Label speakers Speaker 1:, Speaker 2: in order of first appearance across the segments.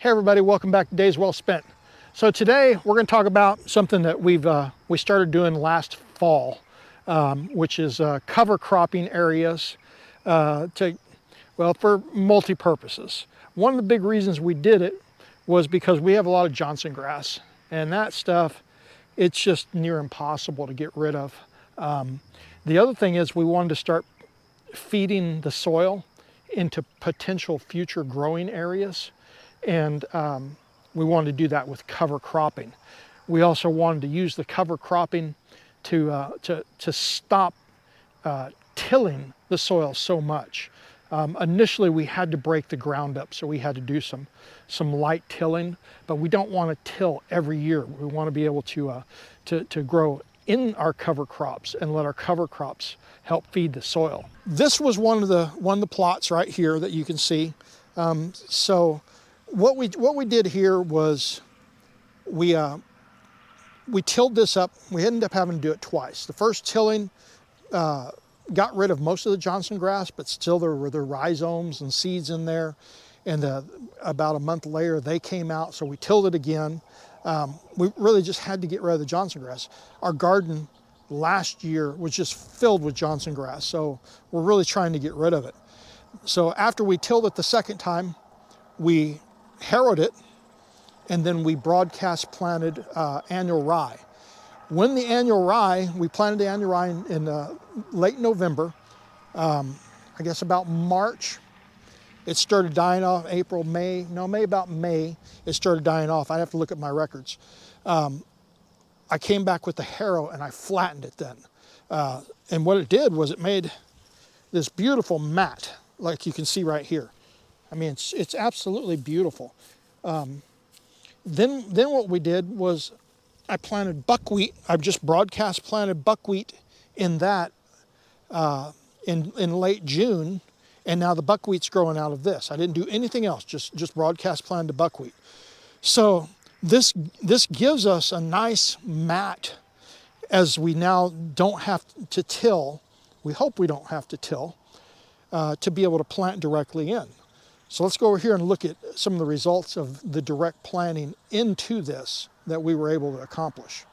Speaker 1: Hey everybody, welcome back to Days Well Spent. So today we're going to talk about something that we started doing last fall, which is cover cropping areas for multi-purposes. One of the big reasons we did it was because we have a lot of Johnson grass, and that stuff, it's just near impossible to get rid of. The other thing is we wanted to start feeding the soil into potential future growing areas. And we wanted to do that with cover cropping. We also wanted to use the cover cropping to stop tilling the soil so much. Initially, we had to break the ground up, so we had to do some light tilling, but we don't want to till every year. We want to be able to grow in our cover crops and let our cover crops help feed the soil. This was one of the plots right here that you can see. So what we did here was we tilled this up. We ended up having to do it twice. The first tilling got rid of most of the Johnson grass, but still there were the rhizomes and seeds in there. And about a month later, they came out, so we tilled it again. We really just had to get rid of the Johnson grass. Our garden last year was just filled with Johnson grass, so we're really trying to get rid of it. So after we tilled it the second time, we harrowed it, and then we broadcast planted annual rye. When the annual rye, we planted the annual rye in late November. I guess about March, it started dying off. April, May, about May, it started dying off. I have to look at my records. I came back with the harrow and I flattened it then. And what it did was it made this beautiful mat, like you can see right here. I mean, it's absolutely beautiful. Then what we did was I planted buckwheat. I've just broadcast planted buckwheat in that in late June, and now the buckwheat's growing out of this. I didn't do anything else, just broadcast planted buckwheat. So this gives us a nice mat as we now don't have to till. We hope we don't have to till to be able to plant directly in. So let's go over here and look at some of the results of the direct planting into this that we were able to accomplish.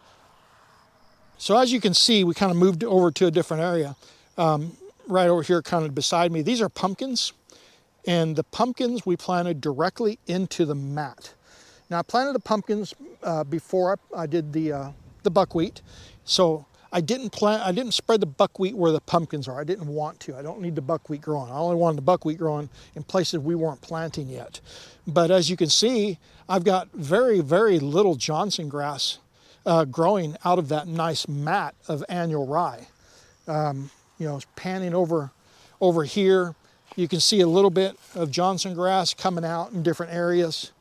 Speaker 1: So as you can see, we kind of moved over to a different area. Right over here kind of beside me, these are pumpkins. And the pumpkins we planted directly into the mat. Now I planted the pumpkins before I did the buckwheat. So I didn't spread the buckwheat where the pumpkins are. I didn't want to. I don't need the buckwheat growing. I only wanted the buckwheat growing in places we weren't planting yet. But as you can see, I've got very, very little Johnson grass growing out of that nice mat of annual rye. Panning over here, you can see a little bit of Johnson grass coming out in different areas.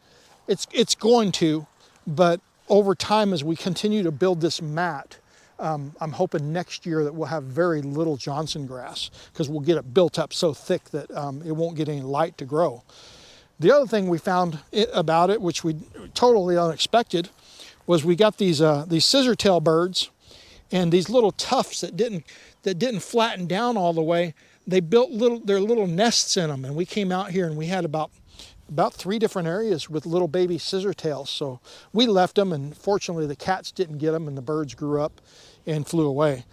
Speaker 1: It's going to, but over time as we continue to build this mat, I'm hoping next year that we'll have very little Johnson grass because we'll get it built up so thick that it won't get any light to grow. The other thing we found about it, which we totally unexpected, was we got these scissortail birds, and these little tufts that didn't flatten down all the way. They built their little nests in them, and we came out here and we had about 3 different areas with little baby scissortails. So we left them, and fortunately the cats didn't get them, and the birds grew up and flew away.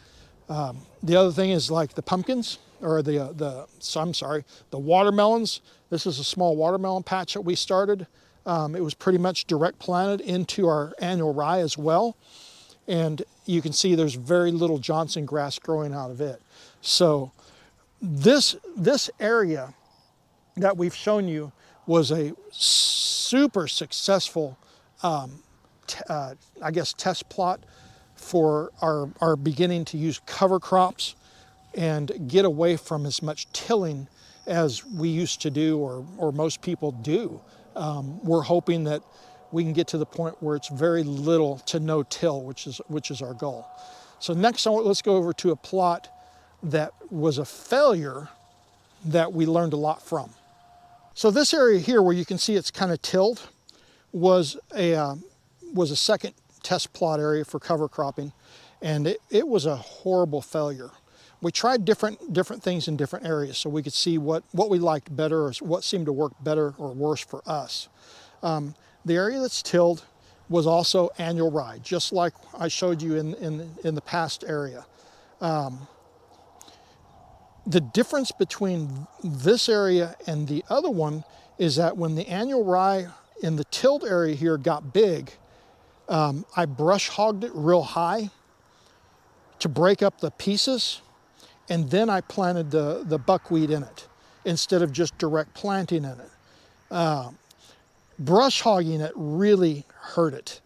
Speaker 1: The other thing is like the pumpkins, or the watermelons. This is a small watermelon patch that we started. It was pretty much direct planted into our annual rye as well. And you can see there's very little Johnson grass growing out of it. So this area that we've shown you was a super successful, test plot for our beginning to use cover crops and get away from as much tilling as we used to do or most people do. We're hoping that we can get to the point where it's very little to no till, which is our goal. So next, let's go over to a plot that was a failure that we learned a lot from. So this area here where you can see it's kind of tilled was a second test plot area for cover cropping, and it was a horrible failure. We tried different things in different areas so we could see what we liked better or what seemed to work better or worse for us. The area that's tilled was also annual rye, just like I showed you in the past area. The difference between this area and the other one is that when the annual rye in the tilled area here got big, I brush hogged it real high to break up the pieces, and then I planted the buckwheat in it instead of just direct planting in it. Brush hogging it really hurt it.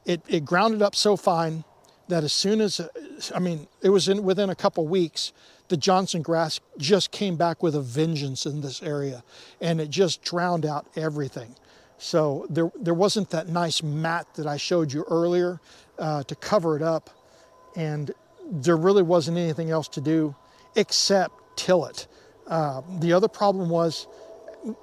Speaker 1: It grounded up so fine that as soon as, it was within a couple weeks, the Johnson grass just came back with a vengeance in this area, and it just drowned out everything. So there wasn't that nice mat that I showed you earlier to cover it up, and there really wasn't anything else to do except till it. The other problem was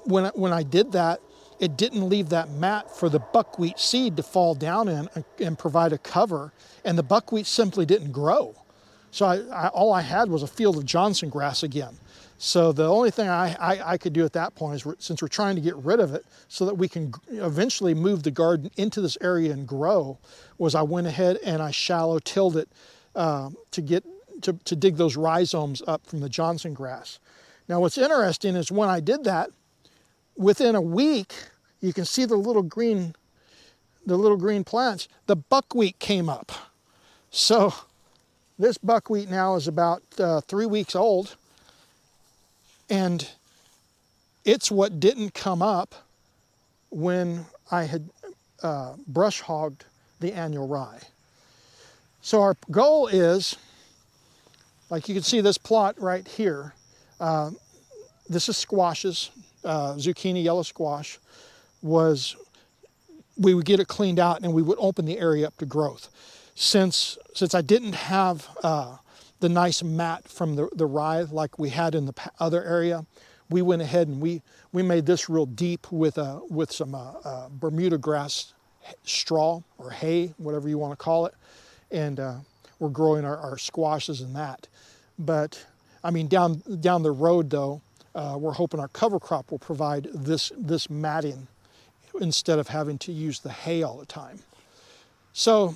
Speaker 1: when I did that, it didn't leave that mat for the buckwheat seed to fall down in and provide a cover, and the buckwheat simply didn't grow. So all I had was a field of Johnson grass again. So the only thing I could do at that point is, since we're trying to get rid of it so that we can eventually move the garden into this area and grow, was I went ahead and I shallow tilled it to dig those rhizomes up from the Johnson grass. Now what's interesting is when I did that, within a week, you can see the little green plants, the buckwheat came up. So this buckwheat now is about 3 weeks old, and it's what didn't come up when I had brush hogged the annual rye. So our goal is, like you can see this plot right here, this is squashes, zucchini, yellow squash, we would get it cleaned out and we would open the area up to growth. Since I didn't have the nice mat from the rye like we had in the other area, we went ahead and we made this real deep with some Bermuda grass straw or hay, whatever you want to call it, and we're growing our squashes in that. But I mean, down the road though, we're hoping our cover crop will provide this matting instead of having to use the hay all the time. So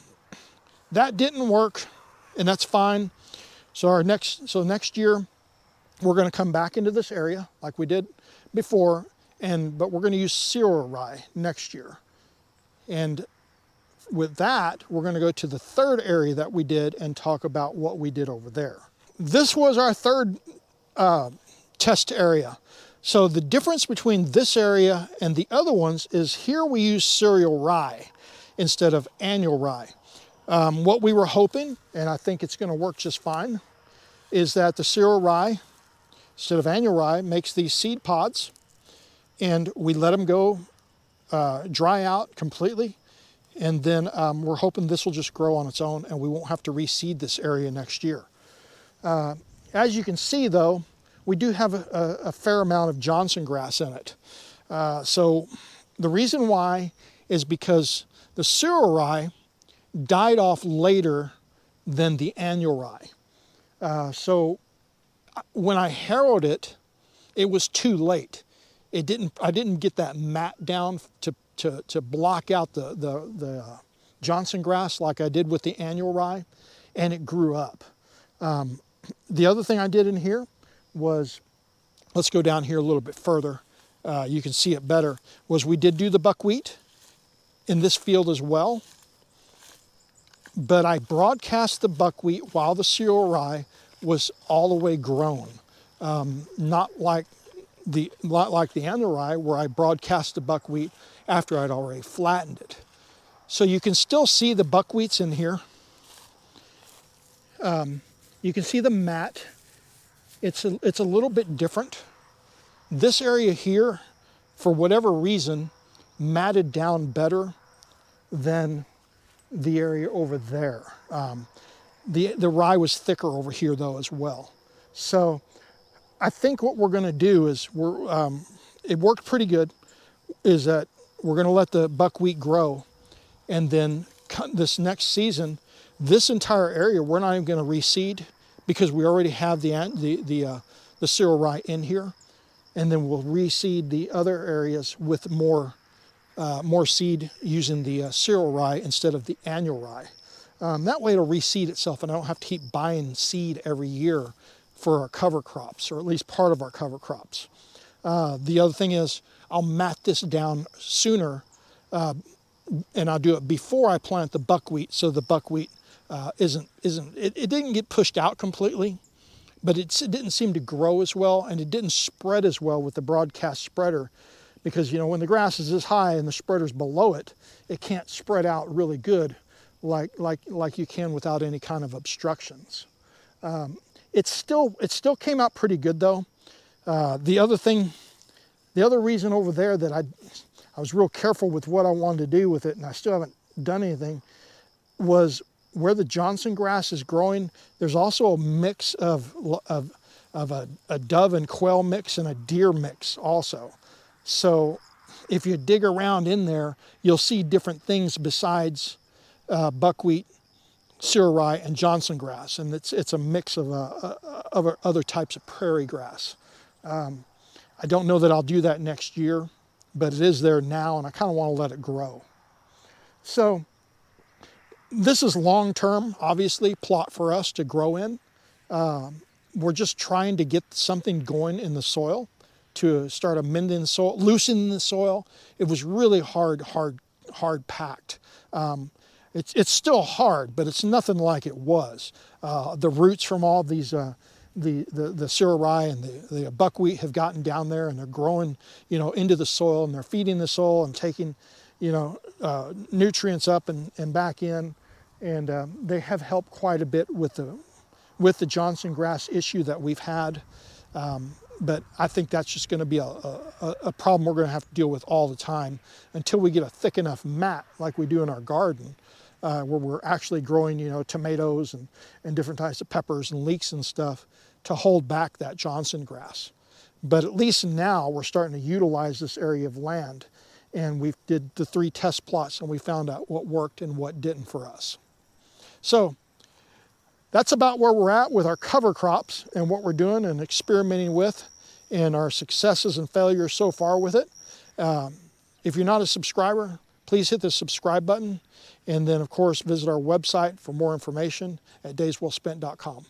Speaker 1: that didn't work, and that's fine. So next year, we're going to come back into this area like we did before, but we're going to use cereal rye next year. And with that, we're going to go to the third area that we did and talk about what we did over there. This was our third test area. So the difference between this area and the other ones is here we use cereal rye instead of annual rye. What we were hoping, and I think it's going to work just fine, is that the cereal rye, instead of annual rye, makes these seed pods, and we let them go dry out completely, and then we're hoping this will just grow on its own and we won't have to reseed this area next year. As you can see though, we do have a fair amount of Johnson grass in it. So the reason why is because the cereal rye died off later than the annual rye. So when I harrowed it, it was too late. I didn't get that mat down to block out the Johnson grass like I did with the annual rye, and it grew up. The other thing I did in here was, let's go down here a little bit further, you can see it better, was we did do the buckwheat in this field as well, but I broadcast the buckwheat while the cereal rye was all the way grown. Not like the annual rye where I broadcast the buckwheat after I'd already flattened it. So you can still see the buckwheats in here. You can see the mat. It's a little bit different. This area here, for whatever reason, matted down better than the area over there. The rye was thicker over here though as well. So I think what we're going to do is it worked pretty good, is that we're going to let the buckwheat grow, and then this next season, this entire area we're not even going to reseed because we already have the cereal rye in here, and then we'll reseed the other areas with more seed using the cereal rye instead of the annual rye. That way it'll reseed itself, and I don't have to keep buying seed every year for our cover crops, or at least part of our cover crops. The other thing is I'll mat this down sooner, and I'll do it before I plant the buckwheat, so the buckwheat it didn't get pushed out completely, but it didn't seem to grow as well, and it didn't spread as well with the broadcast spreader, because when the grass is this high and the spreader's below it, it can't spread out really good like you can without any kind of obstructions. It still came out pretty good though. The other reason over there that I was real careful with what I wanted to do with it, and I still haven't done anything, was where the Johnson grass is growing. There's also a mix of a dove and quail mix and a deer mix also. So if you dig around in there, you'll see different things besides buckwheat, cereal rye, and Johnson grass, and it's a mix of other types of prairie grass. I don't know that I'll do that next year, but it is there now, and I kind of want to let it grow. So this is long-term, obviously, plot for us to grow in. We're just trying to get something going in the soil to start amending the soil, loosening the soil. It was really hard packed. It's still hard, but it's nothing like it was. The roots from all these the cereal rye and the buckwheat have gotten down there, and they're growing, into the soil, and they're feeding the soil and taking, nutrients up and back in, and they have helped quite a bit with the Johnson grass issue that we've had. But I think that's just going to be a problem we're going to have to deal with all the time until we get a thick enough mat like we do in our garden, where we're actually growing, tomatoes and different types of peppers and leeks and stuff to hold back that Johnson grass. But at least now we're starting to utilize this area of land, and we did the 3 test plots, and we found out what worked and what didn't for us. So that's about where we're at with our cover crops and what we're doing and experimenting with, and our successes and failures so far with it. If you're not a subscriber, please hit the subscribe button, and then of course visit our website for more information at dayswellspent.com.